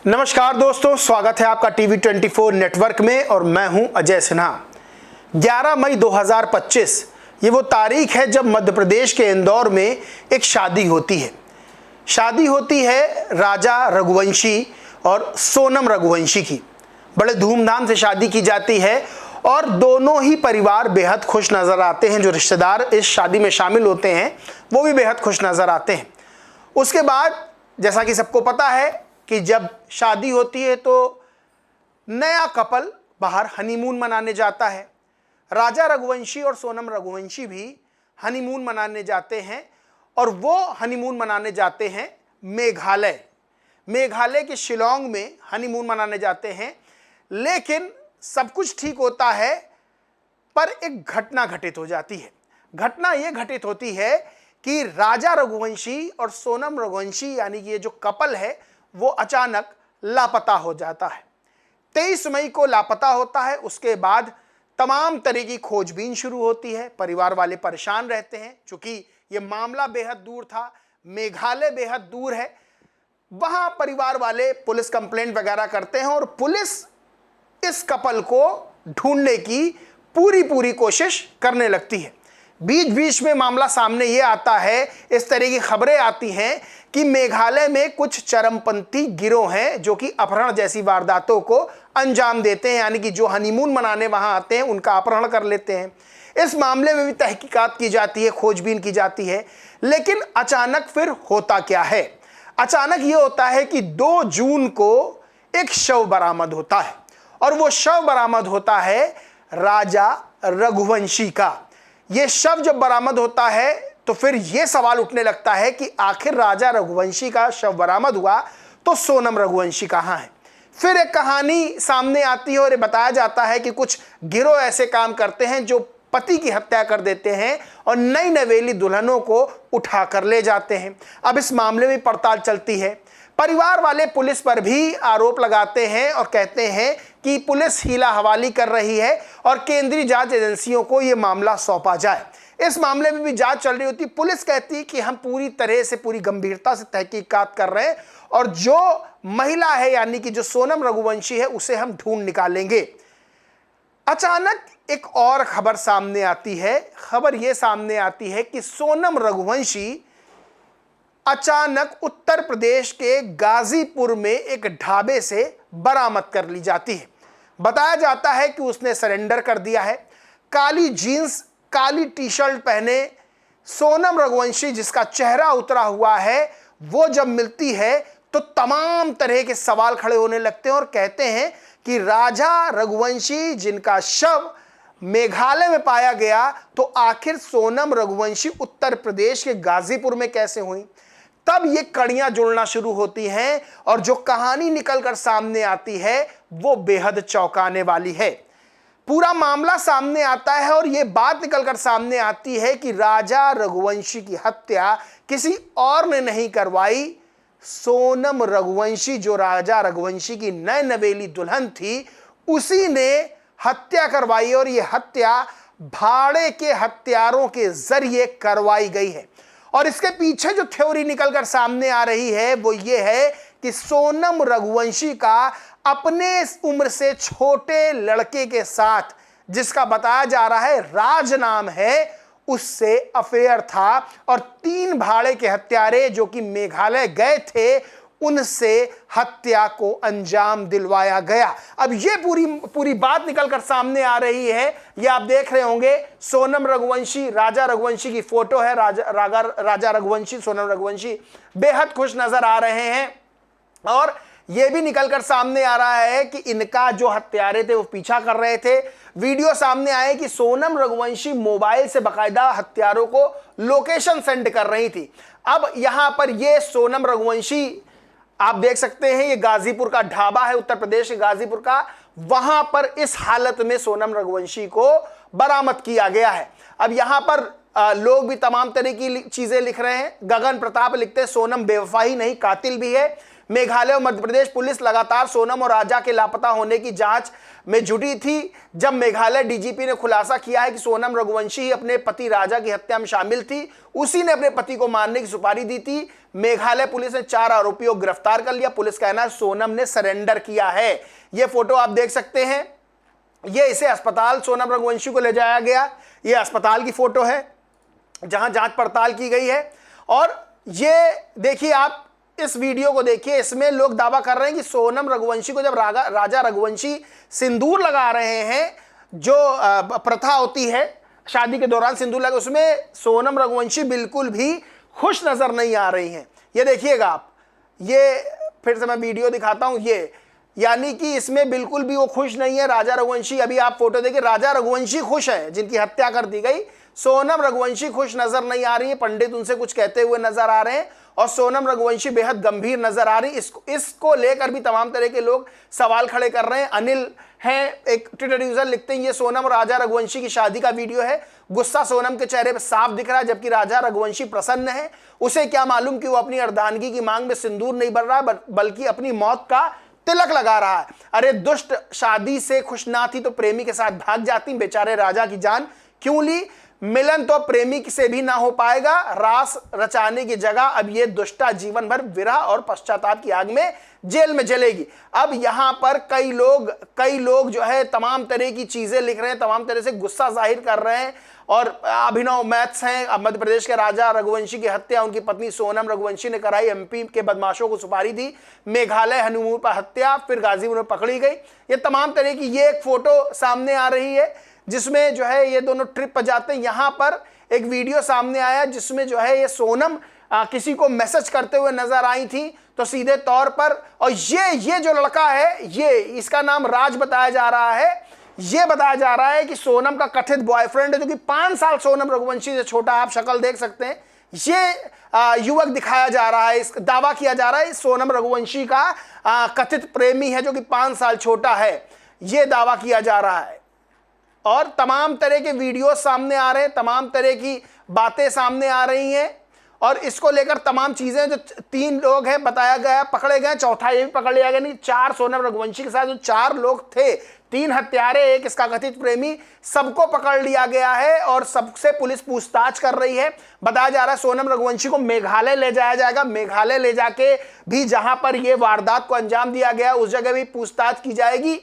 नमस्कार दोस्तों, स्वागत है आपका टीवी 24 नेटवर्क में और मैं हूं अजय सिन्हा। 11 मई 2025 ये वो तारीख है जब मध्य प्रदेश के इंदौर में एक शादी होती है। शादी होती है राजा रघुवंशी और सोनम रघुवंशी की। बड़े धूमधाम से शादी की जाती है और दोनों ही परिवार बेहद खुश नज़र आते हैं। जो रिश्तेदार इस शादी में शामिल होते हैं वो भी बेहद खुश नज़र आते हैं। उसके बाद जैसा कि सबको पता है कि जब शादी होती है तो नया कपल बाहर हनीमून मनाने जाता है। राजा रघुवंशी और सोनम रघुवंशी भी हनीमून मनाने जाते हैं और वो हनीमून मनाने जाते हैं मेघालय के शिलोंग में हनीमून मनाने जाते हैं। लेकिन सब कुछ ठीक होता है पर एक घटना घटित हो जाती है। घटना ये घटित होती है कि राजा रघुवंशी और सोनम रघुवंशी यानी कि ये जो कपल है वो अचानक लापता हो जाता है। 23 मई को लापता होता है। उसके बाद तमाम तरह की खोजबीन शुरू होती है। परिवार वाले परेशान रहते हैं क्योंकि ये मामला बेहद दूर था, मेघालय बेहद दूर है। वहां परिवार वाले पुलिस कंप्लेंट वगैरह करते हैं और पुलिस इस कपल को ढूंढने की पूरी कोशिश करने लगती है। बीच बीच में मामला सामने ये आता है, इस तरह की खबरें आती हैं कि मेघालय में कुछ चरमपंथी गिरोह हैं जो कि अपहरण जैसी वारदातों को अंजाम देते हैं, यानी कि जो हनीमून मनाने वहां आते हैं उनका अपहरण कर लेते हैं। इस मामले में भी तहकीकात की जाती है, खोजबीन की जाती है। लेकिन अचानक फिर होता क्या है? अचानक ये होता है कि 2 जून को एक शव बरामद होता है और वो शव बरामद होता है राजा रघुवंशी का। ये शव जब बरामद होता है तो फिर ये सवाल उठने लगता है कि आखिर राजा रघुवंशी का शव बरामद हुआ तो सोनम रघुवंशी कहाँ है? फिर एक कहानी सामने आती है और ये बताया जाता है कि कुछ गिरोह ऐसे काम करते हैं जो पति की हत्या कर देते हैं और नई नवेली दुल्हनों को उठा कर ले जाते हैं। अब इस मामले में पड़ताल चलती है। परिवार वाले पुलिस पर भी आरोप लगाते हैं और कहते हैं कि पुलिस हीला हवाली कर रही है और केंद्रीय जांच एजेंसियों को यह मामला सौंपा जाए। इस मामले में भी जांच चल रही होती। पुलिस कहती है कि हम पूरी तरह से पूरी गंभीरता से तहकीकात कर रहे हैं और जो महिला है यानी कि जो सोनम रघुवंशी है उसे हम ढूंढ निकालेंगे। अचानक एक और खबर सामने आती है। खबर यह सामने आती है कि सोनम रघुवंशी अचानक उत्तर प्रदेश के गाजीपुर में एक ढाबे से बरामद कर ली जाती है। बताया जाता है कि उसने सरेंडर कर दिया है। काली जीन्स, काली टी शर्ट पहने सोनम रघुवंशी जिसका चेहरा उतरा हुआ है वो जब मिलती है तो तमाम तरह के सवाल खड़े होने लगते हैं और कहते हैं कि राजा रघुवंशी जिनका शव मेघालय में पाया गया तो आखिर सोनम रघुवंशी उत्तर प्रदेश के गाजीपुर में कैसे हुई? तब ये कड़ियां जुड़ना शुरू होती हैं और जो कहानी निकलकर सामने आती है वो बेहद चौंकाने वाली है। पूरा मामला सामने आता है और ये बात निकलकर सामने आती है कि राजा रघुवंशी की हत्या किसी और ने नहीं करवाई, सोनम रघुवंशी जो राजा रघुवंशी की नए नवेली दुल्हन थी उसी ने हत्या करवाई और ये हत्या भाड़े के हत्यारों के जरिए करवाई गई है। और इसके पीछे जो थ्योरी निकलकर सामने आ रही है वो ये है कि सोनम रघुवंशी का अपने उम्र से छोटे लड़के के साथ, जिसका बताया जा रहा है राज नाम है, उससे अफेयर था और 3 भाड़े के हत्यारे जो कि मेघालय गए थे उनसे हत्या को अंजाम दिलवाया गया। अब ये पूरी बात निकलकर सामने आ रही है। ये आप देख रहे होंगे सोनम रघुवंशी, राजा रघुवंशी की फोटो है। राजा रघुवंशी, सोनम रघुवंशी बेहद खुश नजर आ रहे हैं और यह भी निकलकर सामने आ रहा है कि इनका जो हत्यारे थे वो पीछा कर रहे थे। वीडियो सामने आए कि सोनम रघुवंशी मोबाइल से बाकायदा हत्यारों को लोकेशन सेंड कर रही थी। अब यहां पर ये सोनम रघुवंशी आप देख सकते हैं, ये गाजीपुर का ढाबा है, उत्तर प्रदेश के गाजीपुर का। वहां पर इस हालत में सोनम रघुवंशी को बरामद किया गया है। अब यहां पर लोग भी तमाम तरह की चीजें लिख रहे हैं। गगन प्रताप लिखते हैं सोनम बेवफा ही नहीं कातिल भी है। मेघालय और मध्य प्रदेश पुलिस लगातार सोनम और राजा के लापता होने की जांच में जुटी थी। जब मेघालय डीजीपी ने खुलासा किया है कि सोनम रघुवंशी ही अपने पति राजा की हत्या में शामिल थी, उसी ने अपने पति को मारने की सुपारी दी थी। मेघालय पुलिस ने 4 आरोपियों को गिरफ्तार कर लिया। पुलिस कहना है सोनम ने सरेंडर किया है। यह फोटो आप देख सकते हैं, ये इसे अस्पताल सोनम रघुवंशी को ले जाया गया। ये अस्पताल की फोटो है जहां जांच पड़ताल की गई है। और ये देखिए, आप इस वीडियो को देखिए, इसमें लोग दावा कर रहे हैं कि सोनम रघुवंशी को जब राजा रघुवंशी सिंदूर लगा रहे हैं, जो प्रथा होती है शादी के दौरान सिंदूर लगा, उसमें सोनम रघुवंशी बिल्कुल भी खुश नजर नहीं आ रही हैं। ये देखिएगा आप, ये फिर से मैं वीडियो दिखाता हूं, ये यानी कि इसमें बिल्कुल भी वो खुश नहीं है राजा रघुवंशी। अभी आप फोटो देखिए, राजा रघुवंशी खुश है जिनकी हत्या कर दी गई, सोनम रघुवंशी खुश नजर नहीं आ रही है। पंडित उनसे कुछ कहते हुए नजर आ रहे हैं और सोनम रघुवंशी बेहद गंभीर नजर आ रही। इसको लेकर भी तमाम तरह के लोग सवाल खड़े कर रहे हैं। अनिल हैं, एक ट्विटर यूजर, लिखते हैं ये सोनम और राजा रघुवंशी की शादी का वीडियो है। गुस्सा सोनम के चेहरे पर साफ दिख रहा है, जबकि राजा रघुवंशी प्रसन्न है। उसे क्या मालूम कि वो अपनी अर्धांगिनी की मांग में सिंदूर नहीं भर रहा है, बल्कि अपनी मौत का तिलक लगा रहा है। अरे दुष्ट, शादी से खुश ना थी तो प्रेमी के साथ भाग जाती, बेचारे राजा की जान क्यों ली। मिलन तो प्रेमी से भी ना हो पाएगा। रास रचाने की जगह अब ये दुष्टा जीवन भर विरह और पश्चाताप की आग में जेल में जलेगी। अब यहां पर कई लोग जो है तमाम तरह की चीजें लिख रहे हैं, तमाम तरह से गुस्सा जाहिर कर रहे हैं। और अभिनव मैथ्स हैं, अब मध्य प्रदेश के राजा रघुवंशी की हत्या उनकी पत्नी सोनम रघुवंशी ने कराई। एमपी के बदमाशों को सुपारी दी। मेघालय हनीमून पर हत्या, फिर गाजीपुर में पकड़ी गई। ये तमाम तरह की ये एक फोटो सामने आ रही है जिसमें जो है ये दोनों ट्रिप पर जाते हैं। यहां पर एक वीडियो सामने आया जिसमें जो है ये सोनम किसी को मैसेज करते हुए नजर आई थी, तो सीधे तौर पर, और ये जो लड़का है, ये इसका नाम राज बताया जा रहा है। ये बताया जा रहा है कि सोनम का कथित बॉयफ्रेंड है, जो कि 5 साल सोनम रघुवंशी से छोटा, आप शक्ल देख सकते हैं। ये युवक दिखाया जा रहा है, इस दावा किया जा रहा है सोनम रघुवंशी का कथित प्रेमी है जो कि 5 साल छोटा है, ये दावा किया जा रहा है। और तमाम तरह के वीडियो सामने आ रहे हैं, तमाम तरह की बातें सामने आ रही हैं। और इसको लेकर तमाम चीजें, जो 3 लोग हैं बताया गया, पकड़े गए, चौथा ये भी पकड़ लिया गया। नहीं, 4 सोनम रघुवंशी के साथ जो 4 लोग थे, 3 हत्यारे, एक इसका कथित प्रेमी, सबको पकड़ लिया गया है और सबसे पुलिस पूछताछ कर रही है। बताया जा रहा है सोनम रघुवंशी को मेघालय ले जाया जाएगा। मेघालय ले जाके भी जहां पर यह वारदात को अंजाम दिया गया उस जगह भी पूछताछ की जाएगी।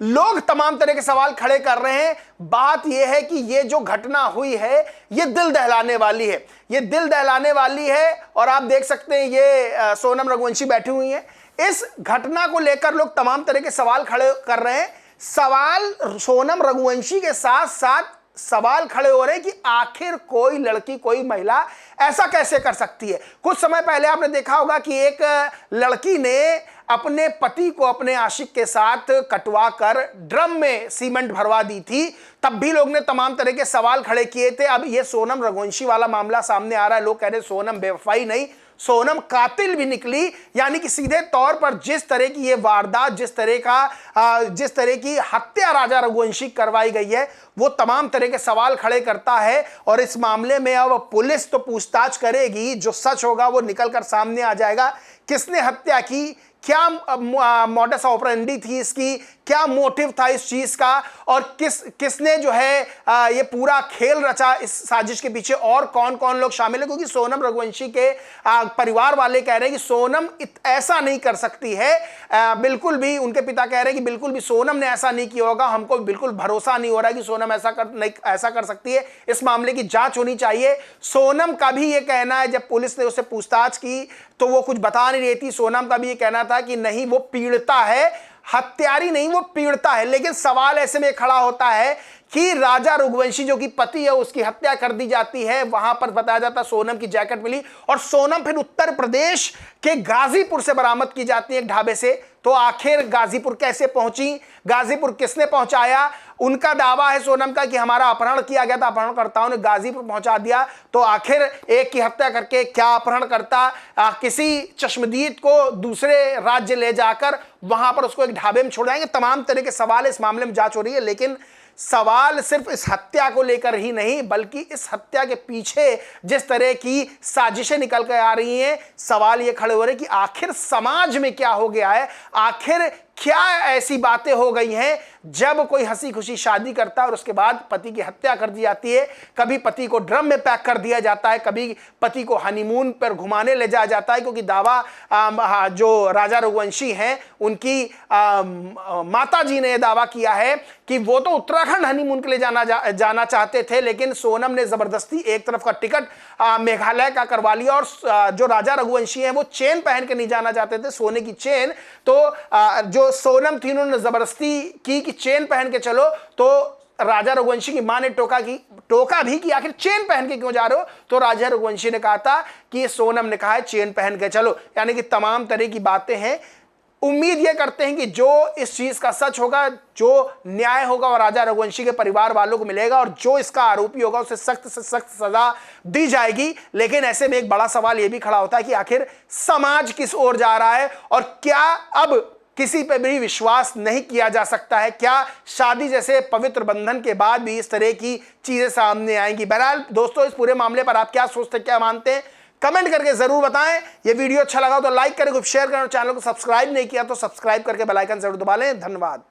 लोग तमाम तरह के सवाल खड़े कर रहे हैं। बात यह है कि ये जो घटना हुई है ये दिल दहलाने वाली है, ये दिल दहलाने वाली है। और आप देख सकते हैं ये सोनम रघुवंशी बैठी हुई हैं। इस घटना को लेकर लोग तमाम तरह के सवाल खड़े कर रहे हैं। सवाल सोनम रघुवंशी के साथ साथ सवाल खड़े हो रहे हैं कि आखिर कोई लड़की, कोई महिला ऐसा कैसे कर सकती है। कुछ समय पहले आपने देखा होगा कि एक लड़की ने अपने पति को अपने आशिक के साथ कटवा कर ड्रम में सीमेंट भरवा दी थी, तब भी लोग ने तमाम तरह के सवाल खड़े किए थे। अब ये सोनम रघुवंशी वाला मामला सामने आ रहा है। लोग कह रहे सोनम बेवफाई नहीं, सोनम कातिल भी निकली। यानी कि सीधे तौर पर जिस तरह की ये वारदात, जिस तरह की हत्या राजा रघुवंशी करवाई गई है, वो तमाम तरह के सवाल खड़े करता है। और इस मामले में अब पुलिस तो पूछताछ करेगी, जो सच होगा वो निकल कर सामने आ जाएगा। किसने हत्या की, क्या मॉडस ऑपरेंडी थी इसकी, क्या मोटिव था इस चीज का, और किसने जो है ये पूरा खेल रचा इस साजिश के पीछे, और कौन कौन लोग शामिल है। क्योंकि सोनम रघुवंशी के परिवार वाले कह रहे हैं कि सोनम ऐसा नहीं कर सकती है, बिल्कुल भी। उनके पिता कह रहे हैं कि बिल्कुल भी सोनम ने ऐसा नहीं किया होगा, हमको बिल्कुल भरोसा नहीं हो रहा है कि सोनम ऐसा कर सकती है। इस मामले की जांच होनी चाहिए। सोनम का भी ये कहना है, जब पुलिस ने उससे पूछताछ की तो वो कुछ बता नहीं रही थी। सोनम का भी ये कहना था कि नहीं, वो पीड़िता है, हत्यारी नहीं, वो पीड़िता है। लेकिन सवाल ऐसे में खड़ा होता है कि राजा रघुवंशी जो कि पति है, उसकी हत्या कर दी जाती है। वहां पर बताया जाता है सोनम की जैकेट मिली, और सोनम फिर उत्तर प्रदेश के गाजीपुर से बरामद की जाती है एक ढाबे से। तो आखिर गाजीपुर कैसे पहुंची, गाजीपुर किसने पहुंचाया। उनका दावा है सोनम का कि हमारा अपहरण किया गया था, अपहरणकर्ताओं ने गाजीपुर पहुंचा दिया। तो आखिर एक की हत्या करके क्या अपहरणकर्ता किसी चश्मदीद को दूसरे राज्य ले जाकर वहां पर उसको एक ढाबे में छोड़ जाएंगे। तमाम तरह के सवाल इस मामले में जांच हो रही है। लेकिन सवाल सिर्फ इस हत्या को लेकर ही नहीं, बल्कि इस हत्या के पीछे जिस तरह की साजिशें निकल कर आ रही हैं, सवाल ये खड़े हो रहे कि आखिर समाज में क्या हो गया है, आखिर क्या ऐसी बातें हो गई हैं जब कोई हंसी खुशी शादी करता है और उसके बाद पति की हत्या कर दी जाती है। कभी पति को ड्रम में पैक कर दिया जाता है, कभी पति को हनीमून पर घुमाने ले जाया जाता है, क्योंकि दावा जो राजा रघुवंशी हैं उनकी माता जी ने दावा किया है कि वो तो उत्तराखंड हनीमून के लिए जाना चाहते थे, लेकिन सोनम ने जबरदस्ती एक तरफ का टिकट मेघालय का करवा लिया। और जो राजा रघुवंशी हैं वो चेन पहन के नहीं जाना चाहते थे, सोने की चेन। तो जो सोनम थी उन्होंने जबरदस्ती की कि चेन पहन के चलो, तो राजा रघुवंशी की मां ने टोका भी कि आखिर चेन पहन के क्यों जा रहे हो। तो राजा रघुवंशी ने कहा था कि सोनम ने कहा है चेन पहन के चलो, यानी कि तमाम तरह की बातें हैं। उम्मीद यह करते हैं कि जो इस चीज का सच होगा, जो न्याय होगा वो राजा रघुवंशी के परिवार वालों को मिलेगा, और जो इसका आरोपी होगा उसे सख्त से सख्त सजा दी जाएगी। लेकिन ऐसे में एक बड़ा सवाल यह भी खड़ा होता है कि आखिर समाज किस ओर जा रहा है, और क्या अब किसी पे भी विश्वास नहीं किया जा सकता है? क्या शादी जैसे पवित्र बंधन के बाद भी इस तरह की चीजें सामने आएंगी? बहरहाल दोस्तों, इस पूरे मामले पर आप क्या सोचते, क्या मानते हैं, कमेंट करके जरूर बताएं। ये वीडियो अच्छा लगा तो लाइक करें, ग्रुप शेयर करें, और चैनल को सब्सक्राइब नहीं किया तो सब्सक्राइब करके बेल आइकन जरूर दबा लें। धन्यवाद।